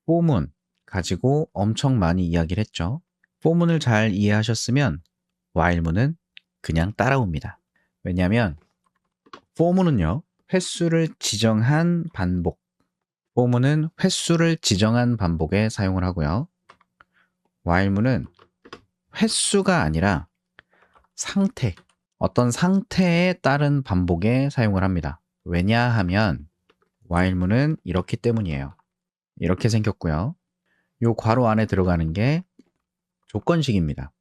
포문 가지고 엄청 많이 이야기를 했죠. 포문을 잘 이해하셨으면 while문은 그냥 따라옵니다. 왜냐하면 for문은요, 횟수를 지정한 반복, for문은 횟수를 지정한 반복에 사용을 하고요. while문은 횟수가 아니라 상태, 어떤 상태에 따른 반복에 사용을 합니다. 왜냐하면 while문은 이렇기 때문이에요. 이렇게 생겼고요. 요 괄호 안에 들어가는 게 조건식입니다.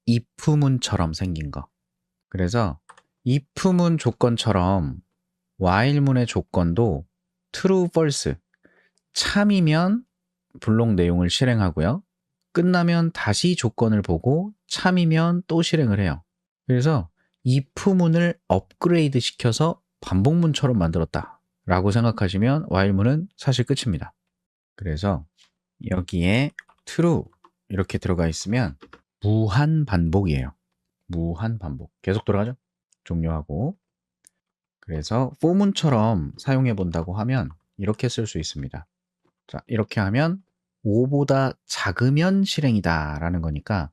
if문처럼 생긴 거. 그래서 if문 조건처럼 while문의 조건도 true, false, 참이면 블록 내용을 실행하고요. 끝나면 다시 조건을 보고 참이면 또 실행을 해요. 그래서 if문을 업그레이드 시켜서 반복문처럼 만들었다 라고 생각하시면 while문은 사실 끝입니다. 그래서 여기에 true 이렇게 들어가 있으면 무한 반복이에요. 무한 반복. 계속 돌아가죠? 종료하고. 그래서 for문처럼 사용해 본다고 하면 이렇게 쓸 수 있습니다. 자, 이렇게 하면 5보다 작으면 실행이다 라는 거니까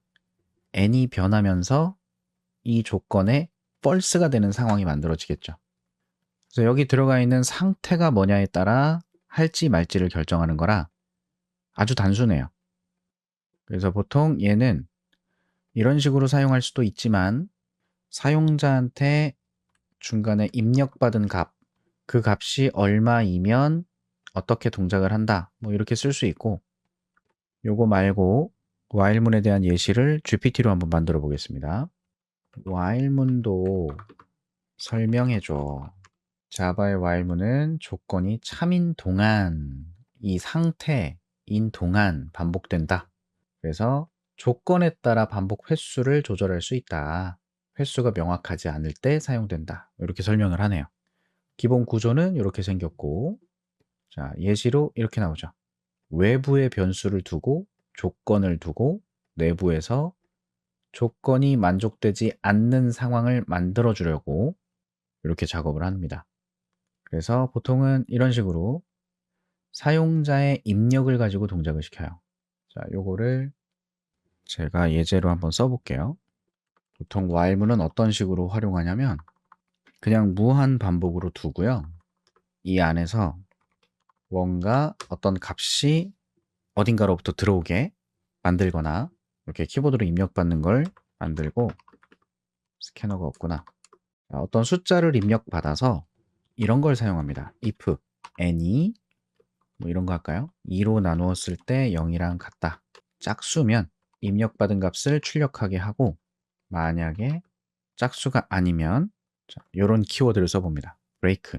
n이 변하면서 이 조건에 false가 되는 상황이 만들어지겠죠. 그래서 여기 들어가 있는 상태가 뭐냐에 따라 할지 말지를 결정하는 거라 아주 단순해요. 그래서 보통 얘는 이런 식으로 사용할 수도 있지만 사용자한테 중간에 입력받은 값, 그 값이 얼마이면 어떻게 동작을 한다, 뭐 이렇게 쓸 수 있고, 요거 말고 while문에 대한 예시를 GPT로 한번 만들어 보겠습니다. while문도 설명해줘. 자바의 while문은 조건이 참인 동안, 이 상태인 동안 반복된다. 그래서 조건에 따라 반복 횟수를 조절할 수 있다. 횟수가 명확하지 않을 때 사용된다. 이렇게 설명을 하네요. 기본 구조는 이렇게 생겼고, 자, 예시로 이렇게 나오죠. 외부의 변수를 두고 조건을 두고 내부에서 조건이 만족되지 않는 상황을 만들어 주려고 이렇게 작업을 합니다. 그래서 보통은 이런 식으로 사용자의 입력을 가지고 동작을 시켜요. 자, 요거를 제가 예제로 한번 써볼게요. 보통 while문은 어떤 식으로 활용하냐면 그냥 무한 반복으로 두고요. 이 안에서 뭔가 어떤 값이 어딘가로부터 들어오게 만들거나 이렇게 키보드로 입력받는 걸 만들고 스캐너가 없구나. 어떤 숫자를 입력받아서 이런 걸 사용합니다. if n이 뭐 이런 거 할까요? 2로 나누었을 때 0이랑 같다. 짝수면 입력받은 값을 출력하게 하고 만약에 짝수가 아니면 이런 키워드를 써봅니다. 브레이크.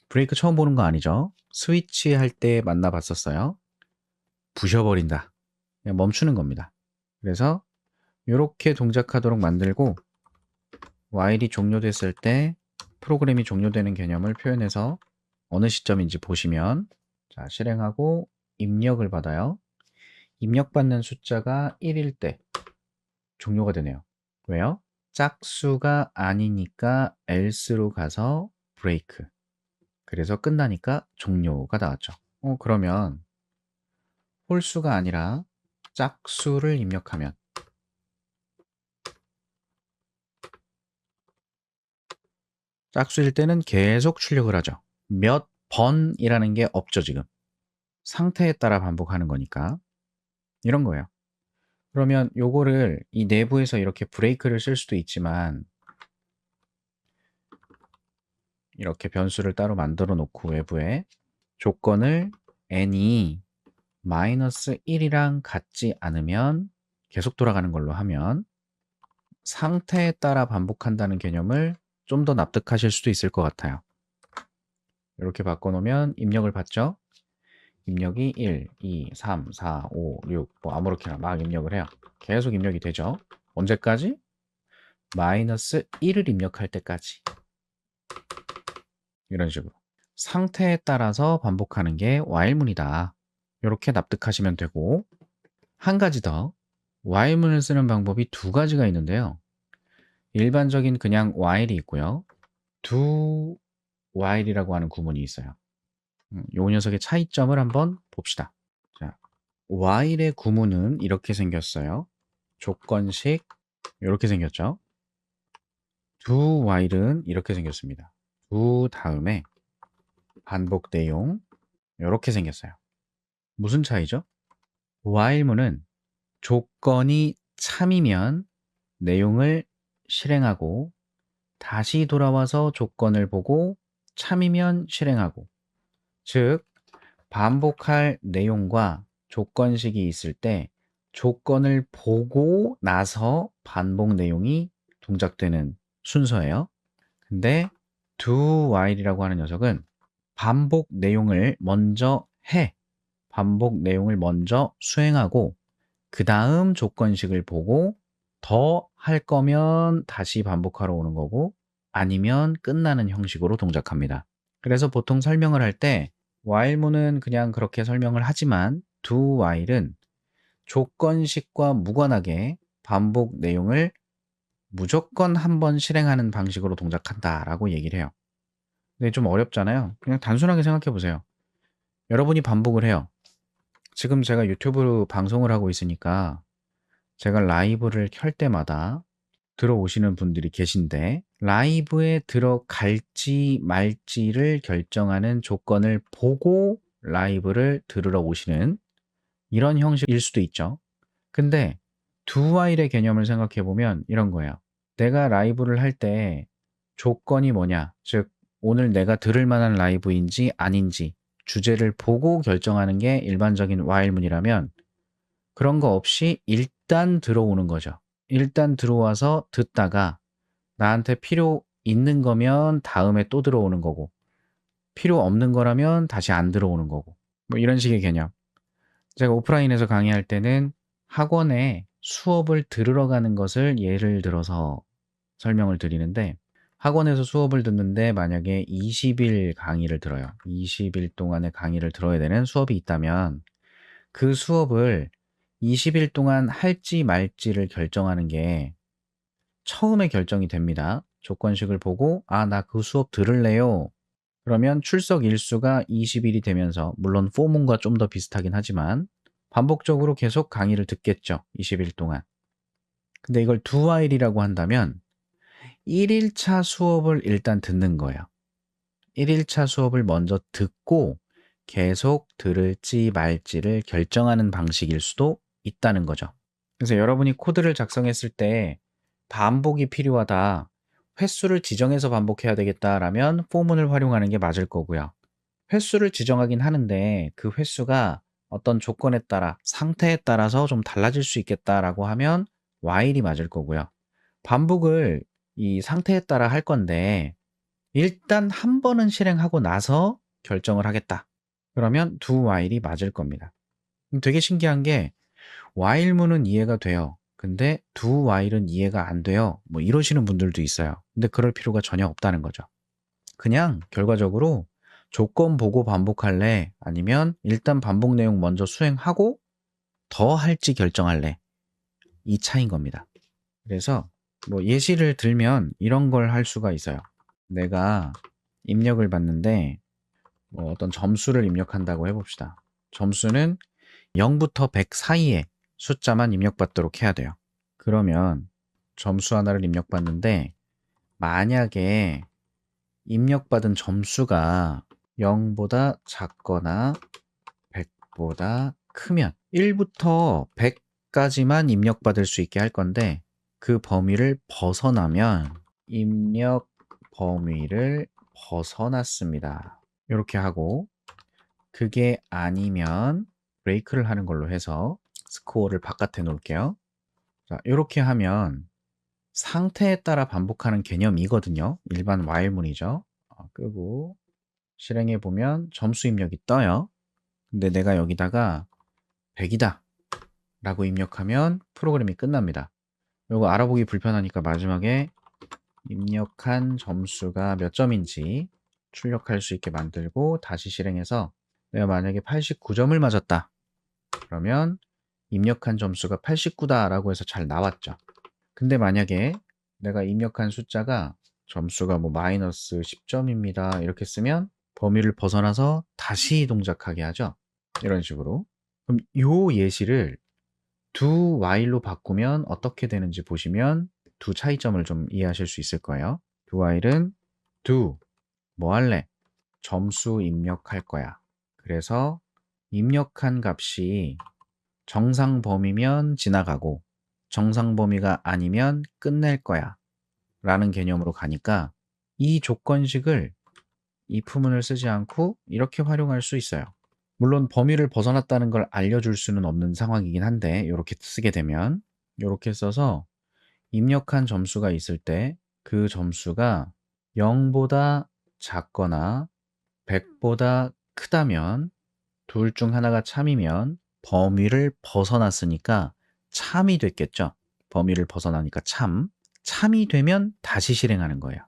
브레이크 처음 보는 거 아니죠? 스위치 할 때 만나봤었어요. 부셔버린다. 그냥 멈추는 겁니다. 그래서 이렇게 동작하도록 만들고 while이 종료됐을 때 프로그램이 종료되는 개념을 표현해서 어느 시점인지 보시면 자, 실행하고 입력을 받아요. 입력받는 숫자가 1일 때 종료가 되네요. 왜요? 짝수가 아니니까 else로 가서 브레이크. 그래서 끝나니까 종료가 나왔죠. 그러면 홀수가 아니라 짝수를 입력하면 짝수일 때는 계속 출력을 하죠. 몇 번이라는 게 없죠, 지금. 상태에 따라 반복하는 거니까. 이런 거예요. 그러면 요거를 이 내부에서 이렇게 브레이크를 쓸 수도 있지만 이렇게 변수를 따로 만들어 놓고 외부에 조건을 n이 마이너스 1이랑 같지 않으면 계속 돌아가는 걸로 하면 상태에 따라 반복한다는 개념을 좀 더 납득하실 수도 있을 것 같아요. 이렇게 바꿔놓으면 입력을 받죠. 입력이 1, 2, 3, 4, 5, 6, 뭐 아무렇게나 막 입력을 해요. 계속 입력이 되죠. 언제까지? 마이너스 1을 입력할 때까지. 이런 식으로. 상태에 따라서 반복하는 게 while문이다. 이렇게 납득하시면 되고, 한 가지 더. while문을 쓰는 방법이 두 가지가 있는데요. 일반적인 그냥 while이 있고요. do while이라고 하는 구문이 있어요. 이 녀석의 차이점을 한번 봅시다. 자, while의 구문은 이렇게 생겼어요. 조건식 이렇게 생겼죠. do while은 이렇게 생겼습니다. do 다음에 반복 내용 이렇게 생겼어요. 무슨 차이죠? while문은 조건이 참이면 내용을 실행하고 다시 돌아와서 조건을 보고 참이면 실행하고, 즉 반복할 내용과 조건식이 있을 때 조건을 보고 나서 반복 내용이 동작되는 순서예요. 근데 do while이라고 하는 녀석은 반복 내용을 먼저 해. 반복 내용을 먼저 수행하고 그 다음 조건식을 보고 더 할 거면 다시 반복하러 오는 거고 아니면 끝나는 형식으로 동작합니다. 그래서 보통 설명을 할 때 while문은 그냥 그렇게 설명을 하지만 do while은 조건식과 무관하게 반복 내용을 무조건 한번 실행하는 방식으로 동작한다 라고 얘기를 해요. 근데 좀 어렵잖아요. 그냥 단순하게 생각해 보세요. 여러분이 반복을 해요. 지금 제가 유튜브 방송을 하고 있으니까 제가 라이브를 켤 때마다 들어오시는 분들이 계신데 라이브에 들어갈지 말지를 결정하는 조건을 보고 라이브를 들으러 오시는 이런 형식일 수도 있죠. 근데 do while의 개념을 생각해 보면 이런 거예요. 내가 라이브를 할 때 조건이 뭐냐, 즉 오늘 내가 들을 만한 라이브인지 아닌지 주제를 보고 결정하는 게 일반적인 while문이라면 그런 거 없이 일단 들어오는 거죠. 일단 들어와서 듣다가 나한테 필요 있는 거면 다음에 또 들어오는 거고 필요 없는 거라면 다시 안 들어오는 거고 뭐 이런 식의 개념. 제가 오프라인에서 강의할 때는 학원에 수업을 들으러 가는 것을 예를 들어서 설명을 드리는데 학원에서 수업을 듣는데 만약에 20일 강의를 들어요. 20일 동안의 강의를 들어야 되는 수업이 있다면 그 수업을 20일 동안 할지 말지를 결정하는 게 처음에 결정이 됩니다. 조건식을 보고 아, 나 그 수업 들을래요. 그러면 출석 일수가 20일이 되면서 물론 포문과 좀 더 비슷하긴 하지만 반복적으로 계속 강의를 듣겠죠. 20일 동안. 근데 이걸 do while이라고 한다면 1일차 수업을 일단 듣는 거예요. 1일차 수업을 먼저 듣고 계속 들을지 말지를 결정하는 방식일 수도 있다는 거죠. 그래서 여러분이 코드를 작성했을 때 반복이 필요하다, 횟수를 지정해서 반복해야 되겠다라면 포문을 활용하는 게 맞을 거고요. 횟수를 지정하긴 하는데 그 횟수가 어떤 조건에 따라 상태에 따라서 좀 달라질 수 있겠다라고 하면 while이 맞을 거고요. 반복을 이 상태에 따라 할 건데 일단 한 번은 실행하고 나서 결정을 하겠다. 그러면 do while이 맞을 겁니다. 되게 신기한 게 while문은 이해가 돼요. 근데 do while은 이해가 안 돼요. 뭐 이러시는 분들도 있어요. 근데 그럴 필요가 전혀 없다는 거죠. 그냥 결과적으로 조건 보고 반복할래? 아니면 일단 반복 내용 먼저 수행하고 더 할지 결정할래? 이 차이인 겁니다. 그래서 뭐 예시를 들면 이런 걸 할 수가 있어요. 내가 입력을 받는데 뭐 어떤 점수를 입력한다고 해봅시다. 점수는 0부터 100 사이의 숫자만 입력받도록 해야 돼요. 그러면 점수 하나를 입력받는데 만약에 입력받은 점수가 0보다 작거나 100보다 크면 1부터 100까지만 입력받을 수 있게 할 건데 그 범위를 벗어나면 입력 범위를 벗어났습니다. 이렇게 하고 그게 아니면 브레이크를 하는 걸로 해서 스코어를 바깥에 놓을게요. 자, 이렇게 하면 상태에 따라 반복하는 개념이거든요. 일반 while문이죠. 끄고 실행해 보면 점수 입력이 떠요. 근데 내가 여기다가 100이다 라고 입력하면 프로그램이 끝납니다. 이거 알아보기 불편하니까 마지막에 입력한 점수가 몇 점인지 출력할 수 있게 만들고 다시 실행해서 내가 만약에 89점을 맞았다. 그러면 입력한 점수가 89다 라고 해서 잘 나왔죠. 근데 만약에 내가 입력한 숫자가 점수가 뭐 마이너스 10점입니다. 이렇게 쓰면 범위를 벗어나서 다시 동작하게 하죠. 이런 식으로. 그럼 요 예시를 do while로 바꾸면 어떻게 되는지 보시면 두 차이점을 좀 이해하실 수 있을 거예요. do while은 do 뭐 할래? 점수 입력할 거야. 그래서 입력한 값이 정상 범위면 지나가고 정상 범위가 아니면 끝낼 거야 라는 개념으로 가니까 이 조건식을 if문을 쓰지 않고 이렇게 활용할 수 있어요. 물론 범위를 벗어났다는 걸 알려줄 수는 없는 상황이긴 한데 이렇게 쓰게 되면 이렇게 써서 입력한 점수가 있을 때 그 점수가 0보다 작거나 100보다 크다면 둘 중 하나가 참이면 범위를 벗어났으니까 참이 됐겠죠. 범위를 벗어나니까 참. 참이 되면 다시 실행하는 거예요.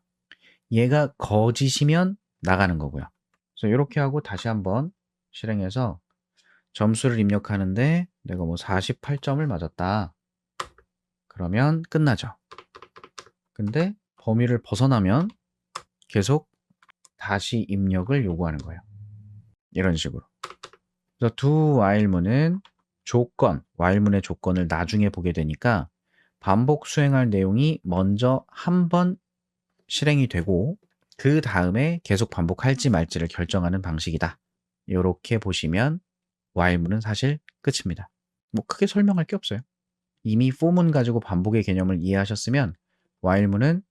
얘가 거짓이면 나가는 거고요. 그래서 이렇게 하고 다시 한번 실행해서 점수를 입력하는데 내가 뭐 48점을 맞았다. 그러면 끝나죠. 근데 범위를 벗어나면 계속 다시 입력을 요구하는 거예요. 이런 식으로. 그래서 do while문은 조건, while문의 조건을 나중에 보게 되니까 반복 수행할 내용이 먼저 한 번 실행이 되고 그 다음에 계속 반복할지 말지를 결정하는 방식이다. 이렇게 보시면 while문은 사실 끝입니다. 뭐 크게 설명할 게 없어요. 이미 for문 가지고 반복의 개념을 이해하셨으면 while문은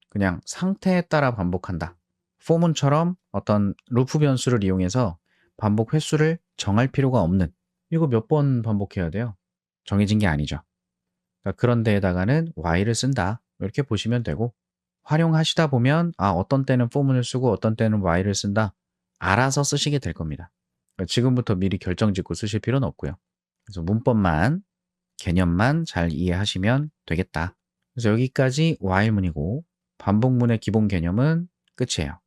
그냥 상태에 따라 반복한다. for문처럼 어떤 루프 변수를 이용해서 반복 횟수를 정할 필요가 없는, 이거 몇 번 반복해야 돼요? 정해진 게 아니죠. 그러니까 그런 데에다가는 while을 쓴다. 이렇게 보시면 되고 활용하시다 보면 어떤 때는 for문을 쓰고 어떤 때는 while을 쓴다. 알아서 쓰시게 될 겁니다. 그러니까 지금부터 미리 결정짓고 쓰실 필요는 없고요. 그래서 문법만, 개념만 잘 이해하시면 되겠다. 그래서 여기까지 while문이고 반복문의 기본 개념은 끝이에요.